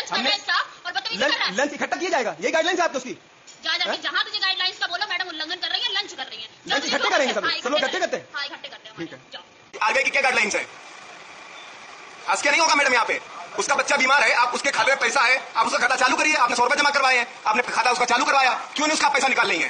कर रहे हैं स्टाफ और बदतमीजी कर रहा है। लंच इकट्ठा किया जाएगा, ये गाइडलाइंस है आपकी उसकी। जहाँ तुझे गाइडलाइंस का बोलो मैडम उल्लंघन कर रही है, लंच कर रही है। लंच इकट्ठे करेंगे सब लोग इकट्ठे करते हैं। हाँ इकट्ठे करते हैं। ठीक है। जाओ। आगे की क्या गाइडलाइंस है? आज क्या नहीं होगा मैडम यहाँ पे। उसका बच्चा बीमार है, आप उसके खाते में पैसा है, आप उसका खाता चालू करिए। आपने 100 रुपए जमा करवाए हैं, आपने खाता उसका चालू करवाया, क्यों नहीं उसका पैसा निकाल लेंगे?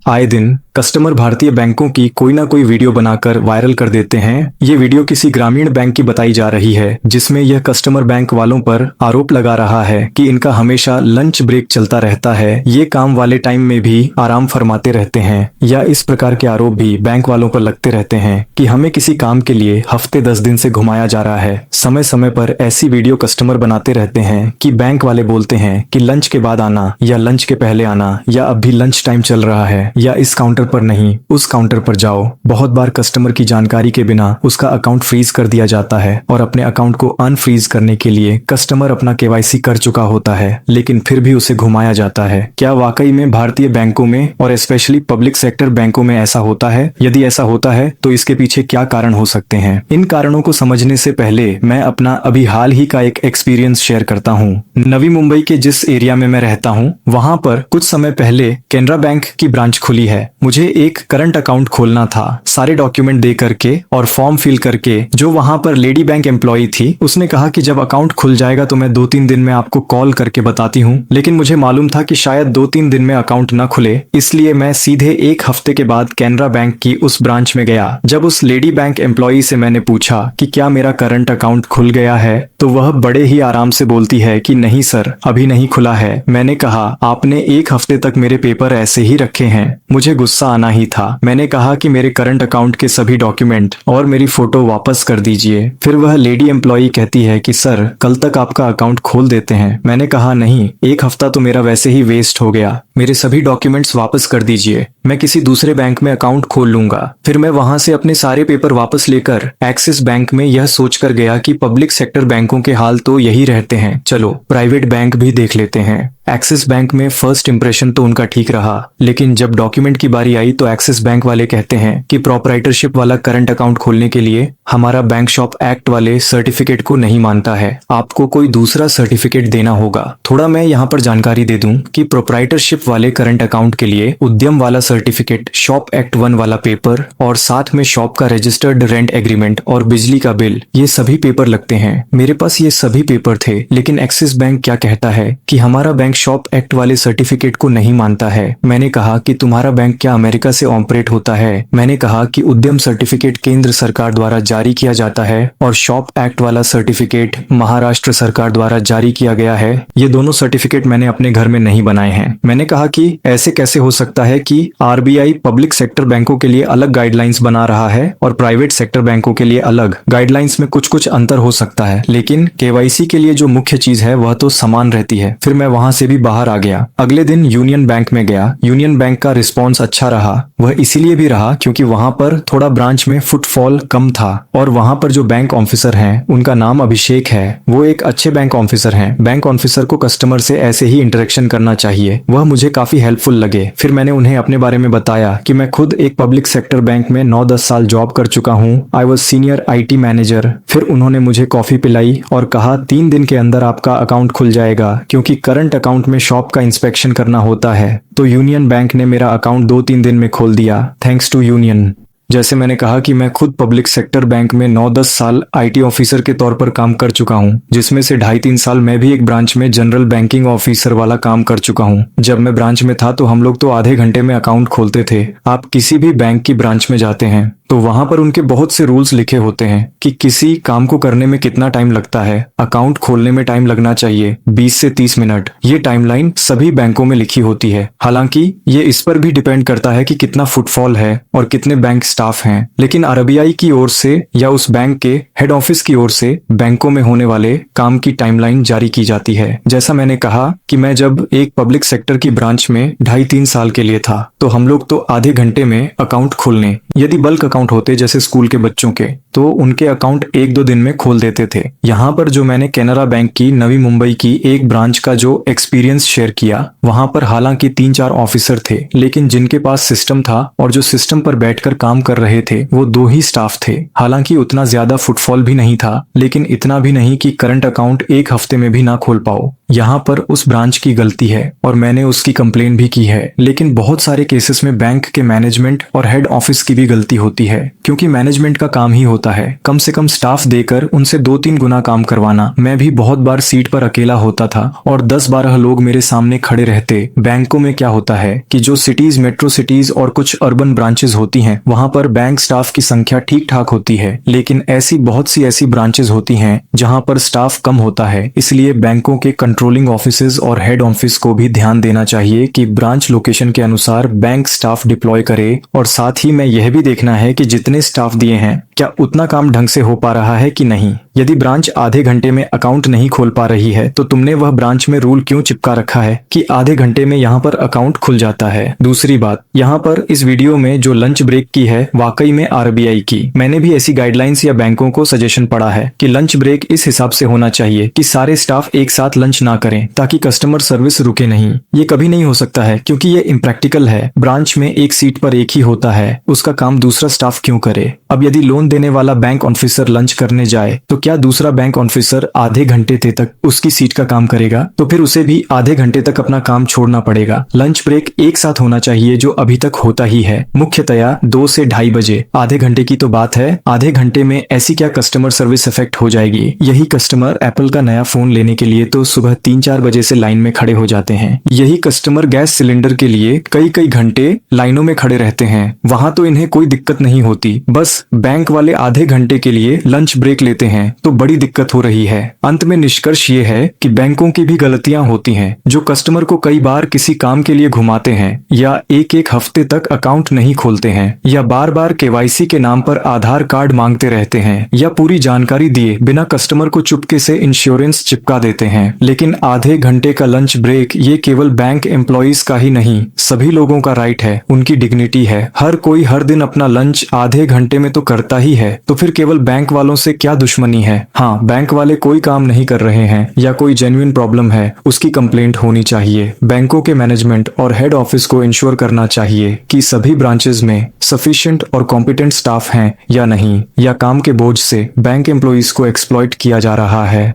आए दिन कस्टमर भारतीय बैंकों की कोई ना कोई वीडियो बनाकर वायरल कर देते हैं। ये वीडियो किसी ग्रामीण बैंक की बताई जा रही है, जिसमें यह कस्टमर बैंक वालों पर आरोप लगा रहा है कि इनका हमेशा लंच ब्रेक चलता रहता है, ये काम वाले टाइम में भी आराम फरमाते रहते हैं। या इस प्रकार के आरोप भी बैंक वालों पर लगते रहते हैं कि हमें किसी काम के लिए हफ्ते 10 दिन से घुमाया जा रहा है। समय समय पर ऐसी वीडियो कस्टमर बनाते रहते हैं कि बैंक वाले बोलते हैं कि लंच के बाद आना या लंच के पहले आना या अभी लंच टाइम चल रहा है या इस काउंटर पर नहीं उस काउंटर पर जाओ। बहुत बार कस्टमर की जानकारी के बिना उसका अकाउंट फ्रीज कर दिया जाता है और अपने अकाउंट को अनफ्रीज करने के लिए कस्टमर अपना केवाईसी कर चुका होता है, लेकिन फिर भी उसे घुमाया जाता है। क्या वाकई में भारतीय बैंकों में और स्पेशली पब्लिक सेक्टर बैंकों में ऐसा होता है? यदि ऐसा होता है तो इसके पीछे क्या कारण हो सकते हैं? इन कारणों को समझने से पहले मैं अपना अभी हाल ही का एक एक्सपीरियंस शेयर करता हूँ। नवी मुंबई के जिस एरिया में मैं रहता हूँ वहाँ पर कुछ समय पहले कैनरा बैंक की ब्रांच खुली है। मुझे एक करंट अकाउंट खोलना था, सारे डॉक्यूमेंट दे करके और फॉर्म फिल करके। जो वहां पर लेडी बैंक एम्प्लॉई थी उसने कहा कि जब अकाउंट खुल जाएगा तो मैं 2-3 दिन में आपको कॉल करके बताती हूँ, लेकिन मुझे मालूम था कि शायद 2-3 दिन में अकाउंट न खुले, इसलिए मैं सीधे 1 हफ्ते के बाद कैनरा बैंक की उस ब्रांच में गया। जब उस लेडी बैंक एम्प्लॉई से मैंने पूछा कि क्या मेरा करंट अकाउंट खुल गया है तो वह बड़े ही आराम से बोलती है कि नहीं सर अभी नहीं खुला है। मैंने कहा आपने 1 हफ्ते तक मेरे पेपर ऐसे ही रखे हैं। मुझे गुस्सा आना ही था। मैंने कहा कि मेरे करंट अकाउंट के सभी डॉक्यूमेंट और मेरी फोटो वापस कर दीजिए। फिर वह लेडी एम्प्लॉई कहती है कि सर कल तक आपका अकाउंट खोल देते हैं। मैंने कहा नहीं, 1 हफ्ता तो मेरा वैसे ही वेस्ट हो गया, मेरे सभी डॉक्यूमेंट्स वापस कर दीजिए, मैं किसी दूसरे बैंक में अकाउंट खोल लूंगा। फिर मैं वहां से अपने सारे पेपर वापस लेकर एक्सिस बैंक में यह सोचकर गया कि पब्लिक सेक्टर बैंकों के हाल तो यही रहते हैं, चलो प्राइवेट बैंक भी देख लेते हैं। एक्सिस बैंक में फर्स्ट इंप्रेशन तो उनका ठीक रहा, लेकिन जब डॉक्यूमेंट की बारी आई तो एक्सिस बैंक वाले कहते हैं कि प्रोप्राइटरशिप वाला करंट अकाउंट खोलने के लिए हमारा बैंक शॉप एक्ट वाले सर्टिफिकेट को नहीं मानता है, आपको कोई दूसरा सर्टिफिकेट देना होगा। थोड़ा मैं यहाँ पर जानकारी दे दूं कि प्रोप्राइटरशिप वाले करंट अकाउंट के लिए उद्यम वाला सर्टिफिकेट, शॉप एक्ट 1 वाला पेपर और साथ में शॉप का रजिस्टर्ड रेंट एग्रीमेंट और बिजली का बिल, ये सभी पेपर लगते हैं। मेरे पास ये सभी पेपर थे, लेकिन एक्सिस बैंक क्या कहता है कि हमारा बैंक शॉप एक्ट वाले सर्टिफिकेट को नहीं मानता है। मैंने कहा कि तुम्हारा बैंक क्या अमेरिका से ऑपरेट होता है? मैंने कहा कि उद्यम सर्टिफिकेट केंद्र सरकार द्वारा जारी किया जाता है और शॉप एक्ट वाला सर्टिफिकेट महाराष्ट्र सरकार द्वारा जारी किया गया है। ये दोनों सर्टिफिकेट मैंने अपने घर में नहीं बनाए हैं। मैंने कहा कि ऐसे कैसे हो सकता है कि आरबीआई पब्लिक सेक्टर बैंकों के लिए अलग गाइडलाइंस बना रहा है और प्राइवेट सेक्टर बैंकों के लिए अलग। गाइडलाइंस में कुछ कुछ अंतर हो सकता है, लेकिन केवाईसी के लिए जो मुख्य चीज है वह तो समान रहती है। फिर मैं वहां से भी बाहर आ गया। अगले दिन यूनियन बैंक में गया। यूनियन बैंक का रिस्पॉन्स अच्छा रहा। वह इसीलिए भी रहा क्योंकि वहां पर थोड़ा ब्रांच में फुटफॉल कम था और वहां पर जो बैंक ऑफिसर हैं उनका नाम अभिषेक है। वो एक अच्छे बैंक ऑफिसर हैं। बैंक ऑफिसर को कस्टमर से ऐसे ही इंटरेक्शन करना चाहिए। वह मुझे काफी हेल्पफुल लगे। फिर मैंने उन्हें अपने बारे में बताया कि मैं खुद एक पब्लिक सेक्टर बैंक में 9-10 साल जॉब कर चुका हूँ। I was senior IT manager. फिर उन्होंने मुझे कॉफी पिलाई और कहा 3 दिन के अंदर आपका अकाउंट खुल जाएगा, क्योंकि करंट अकाउंट में शॉप का इंस्पेक्शन करना होता है। तो यूनियन बैंक ने मेरा अकाउंट 2-3 दिन में खोल दिया, थैंक्स टू यूनियन। जैसे मैंने कहा कि मैं खुद पब्लिक सेक्टर बैंक में 9-10 साल IT ऑफिसर के तौर पर काम कर चुका हूं, जिसमें से 2.5-3 साल मैं भी एक ब्रांच में जनरल बैंकिंग ऑफिसर वाला काम कर चुका हूं। जब मैं ब्रांच में था तो हम लोग तो आधे घंटे में अकाउंट खोलते थे। आप किसी भी बैंक की ब्रांच में जाते हैं तो वहां पर उनके बहुत से रूल्स लिखे होते हैं कि किसी काम को करने में कितना टाइम लगता है। अकाउंट खोलने में टाइम लगना चाहिए 20 से 30 मिनट। ये टाइमलाइन सभी बैंकों में लिखी होती है। हालांकि ये इस पर भी डिपेंड करता है कि कितना फुटफॉल है और कितने बैंक स्टाफ हैं। लेकिन आरबीआई की ओर से या उस बैंक के हेड ऑफिस की ओर से बैंकों में होने वाले काम की टाइमलाइन जारी की जाती है। जैसा मैंने कहा कि मैं जब एक पब्लिक सेक्टर की ब्रांच में 2.5-3 साल के लिए था तो हम लोग तो आधे घंटे में अकाउंट खोलने, यदि बल्क अकाउंट होते जैसे स्कूल के बच्चों के, तो उनके अकाउंट 1-2 दिन में खोल देते थे। यहाँ पर जो मैंने कैनरा बैंक की नवी मुंबई की एक ब्रांच का जो एक्सपीरियंस शेयर किया, वहां पर हालांकि 3-4 ऑफिसर थे, लेकिन जिनके पास सिस्टम था और जो सिस्टम पर बैठकर काम कर रहे थे वो 2 ही स्टाफ थे। हालांकि उतना ज्यादा फुटफॉल भी नहीं था, लेकिन इतना भी नहीं कि करंट अकाउंट 1 हफ्ते में भी ना खोल पाओ। यहाँ पर उस ब्रांच की गलती है और मैंने उसकी कंप्लेन भी की है। लेकिन बहुत सारे केसेस में बैंक के मैनेजमेंट और हेड ऑफिस की भी गलती होती है, क्योंकि मैनेजमेंट का काम ही होता है कम से कम स्टाफ देकर उनसे 2-3 गुना काम करवाना। मैं भी बहुत बार सीट पर अकेला होता था और 10-12 लोग मेरे सामने खड़े रहते। बैंकों में क्या होता है कि जो सिटीज, मेट्रो सिटीज और कुछ अर्बन ब्रांचेस होती हैं, वहां पर बैंक स्टाफ की संख्या ठीक ठाक होती है। लेकिन बहुत सी ऐसी ब्रांचेस होती हैं जहां पर स्टाफ कम होता है। इसलिए बैंकों के कंट्रोलिंग ऑफिसेज और हेड ऑफिस को भी ध्यान देना चाहिए कि ब्रांच लोकेशन के अनुसार बैंक स्टाफ डिप्लॉय करे। और साथ ही में यह भी देखना है कि जितने स्टाफ दिए हैं क्या उतना काम ढंग से हो पा रहा है कि नहीं। यदि ब्रांच आधे घंटे में अकाउंट नहीं खोल पा रही है तो तुमने वह ब्रांच में रूल क्यों चिपका रखा है कि आधे घंटे में यहाँ पर अकाउंट खुल जाता है। दूसरी बात, यहाँ पर इस वीडियो में जो लंच ब्रेक की है वाकई में आरबीआई की। मैंने भी ऐसी गाइडलाइंस या बैंकों को सजेशन पढ़ा है कि लंच ब्रेक इस हिसाब से होना चाहिए कि सारे स्टाफ एक साथ लंच ना करें ताकि कस्टमर सर्विस रुके नहीं। ये कभी नहीं हो सकता है क्योंकि ये इम्प्रैक्टिकल है। ब्रांच में एक सीट पर एक ही होता है, उसका काम दूसरा स्टाफ क्यों करे। अब यदि लोन देने वाला बैंक ऑफिसर लंच करने जाए तो क्या दूसरा बैंक ऑफिसर आधे घंटे तक उसकी सीट का काम करेगा? तो फिर उसे भी आधे घंटे तक अपना काम छोड़ना पड़ेगा। लंच ब्रेक एक साथ होना चाहिए जो अभी तक होता ही है, मुख्यतया 2 से 2:30 बजे। आधे घंटे की तो बात है, आधे घंटे में ऐसी क्या कस्टमर सर्विस इफेक्ट हो जाएगी। यही कस्टमर एप्पल का नया फोन लेने के लिए तो सुबह 3-4 बजे से लाइन में खड़े हो जाते हैं। यही कस्टमर गैस सिलेंडर के लिए कई घंटे लाइनों में खड़े रहते हैं। वहां तो इन्हें कोई दिक्कत नहीं होती, बस बैंक वाले आधे घंटे के लिए लंच ब्रेक लेते हैं तो बड़ी दिक्कत हो रही है। अंत में निष्कर्ष ये है कि बैंकों की भी गलतियां होती हैं, जो कस्टमर को कई बार किसी काम के लिए घुमाते हैं, या एक हफ्ते तक अकाउंट नहीं खोलते हैं, या बार केवाईसी के नाम पर आधार कार्ड मांगते रहते हैं, या पूरी जानकारी दिए बिना कस्टमर को चुपके से इंश्योरेंस चिपका देते हैं। लेकिन आधे घंटे का लंच ब्रेक ये केवल बैंक एम्प्लॉइज का ही नहीं, सभी लोगों का राइट है, उनकी डिग्निटी है। हर कोई हर दिन अपना लंच आधे घंटे में तो करता ही है, तो फिर केवल बैंक वालों से क्या दुश्मनी है। हाँ, बैंक वाले कोई काम नहीं कर रहे हैं या कोई जेन्युइन प्रॉब्लम है, उसकी कंप्लेंट होनी चाहिए। बैंकों के मैनेजमेंट और हेड ऑफिस को इंश्योर करना चाहिए कि सभी ब्रांचेस में सफिशिएंट और कॉम्पिटेंट स्टाफ हैं या नहीं, या काम के बोझ से बैंक एम्प्लॉइज को एक्सप्लॉइट किया जा रहा है।